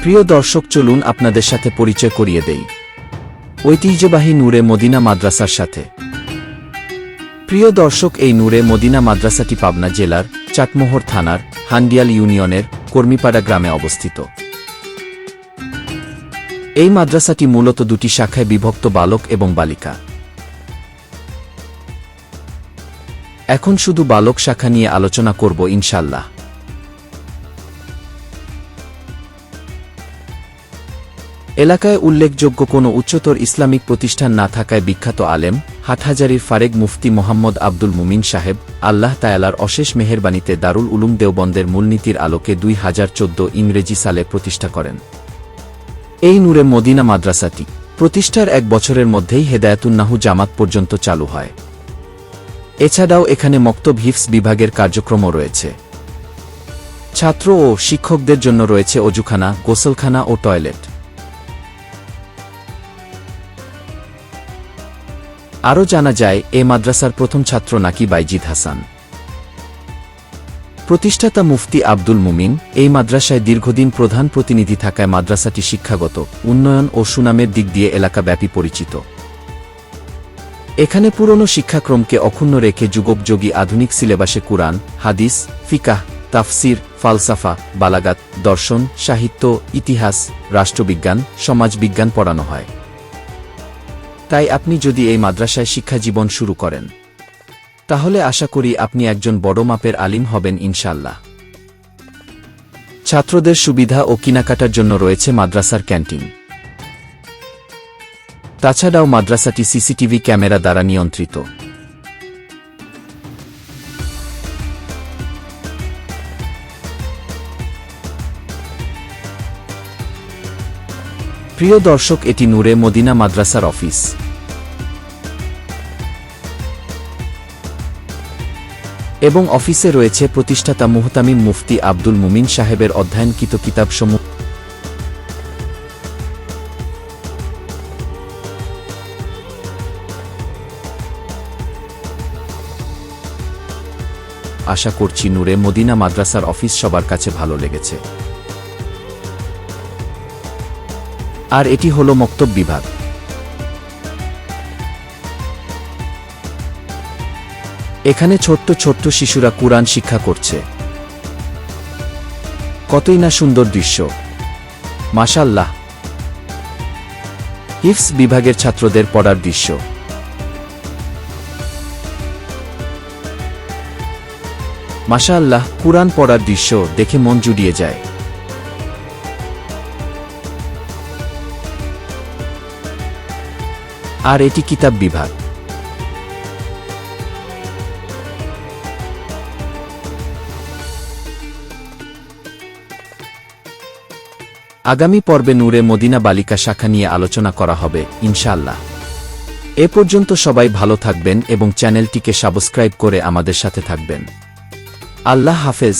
প্রিয় দর্শক, চলুন আপনাদের সাথে পরিচয় করিয়ে দেই ঐতিহ্যবাহী নূরে মদিনা মাদ্রাসার সাথে। প্রিয় দর্শক, এই নূরে মদিনা মাদ্রাসাটি পাবনা জেলার চাটমোহর থানার হান্ডিয়াল ইউনিয়নের কর্মীপাড়া গ্রামে অবস্থিত। এই মাদ্রাসাটি মূলত দুটি শাখায় বিভক্ত, বালক এবং বালিকা। এখন শুধু বালক শাখা নিয়ে আলোচনা করব ইনশাআল্লাহ। এলাকায় উল্লেখযোগ্য কোনো উচ্চতর ইসলামিক প্রতিষ্ঠান না থাকায় বিখ্যাত আলেম হাটহাজারীর ফারেক মুফতি মোহাম্মদ আব্দুল মুমিন সাহেব আল্লাহ তায়ালার অশেষ মেহেরবানিতে দারুল উলুম দেওবন্দের মূলনীতির আলোকে 2014 ইংরেজি সালে প্রতিষ্ঠা করেন। এই নূরে মদিনা মাদ্রাসাটি প্রতিষ্ঠার 1 বছরের মধ্যেই হেদায়াতুন্নাহু জামাত পর্যন্ত চালু হয়। এছাড়াও এখানে মক্তব হিফজ বিভাগের কার্যক্রমও রয়েছে। ছাত্র ও শিক্ষকদের জন্য রয়েছে অজুখানা, গোসলখানা ও টয়লেট। আরও জানা যায়, এ মাদ্রাসার প্রথম ছাত্র নাকি বাইজিদ হাসান। প্রতিষ্ঠাতা মুফতি আব্দুল মুমিন এই মাদ্রাসায় দীর্ঘদিন প্রধান প্রতিনিধি থাকায় মাদ্রাসাটি শিক্ষাগত উন্নয়ন ও সুনামের দিক দিয়ে এলাকাব্যাপী পরিচিত। এখানে পুরনো শিক্ষাক্রমকে অক্ষুণ্ণ রেখে যুগোপযোগী আধুনিক সিলেবাসে কুরআন, হাদিস, ফিকাহ, তাফসির, ফালসাফা, বালাগাত, দর্শন, সাহিত্য, ইতিহাস, রাষ্ট্রবিজ্ঞান, সমাজবিজ্ঞান পড়ানো হয়। তাই আপনি যদি এই মাদ্রাসায় শিক্ষাজীবন শুরু করেন, তাহলে আশা করি আপনি একজন বড় মাপের আলিম হবেন ইনশাআল্লাহ। ছাত্রদের সুবিধা ও কেনাকাটার জন্য রয়েছে মাদ্রাসার ক্যান্টিন। তাছাড়াও মাদ্রাসাটি সিসিটিভি ক্যামেরা দ্বারা নিয়ন্ত্রিত। প্রিয় দর্শক, এটি নূরে মদিনা মাদ্রাসার অফিস। এবং অফিসে রয়েছে প্রতিষ্ঠাতা মুহতামিম মুফতি আব্দুল মুমিন সাহেবের অধ্যয়নকৃত কিতাবসমূহ। আশা করছি নূরে মদিনা মাদ্রাসার অফিস সবার কাছে ভালো লেগেছে। আর এটি হলো মক্তব বিভাগ। এখানে ছোট্ট ছোট্ট শিশুরা কুরআন শিক্ষা করছে। কতই না সুন্দর দৃশ্য, মাশাআল্লাহ। হিফজ বিভাগের ছাত্রদের পড়ার দৃশ্য, মাশাআল্লাহ। কুরআন পড়ার দৃশ্য দেখে মন জুড়িয়ে যায়। আর এটি কিতাব বিভাগ। আগামী পর্বে নূরে মদিনা বালিকা শাখা নিয়ে আলোচনা করা হবে ইনশাআল্লাহ। এ পর্যন্ত সবাই ভালো থাকবেন এবং চ্যানেলটিকে সাবস্ক্রাইব করে আমাদের সাথে থাকবেন। আল্লাহ হাফেজ।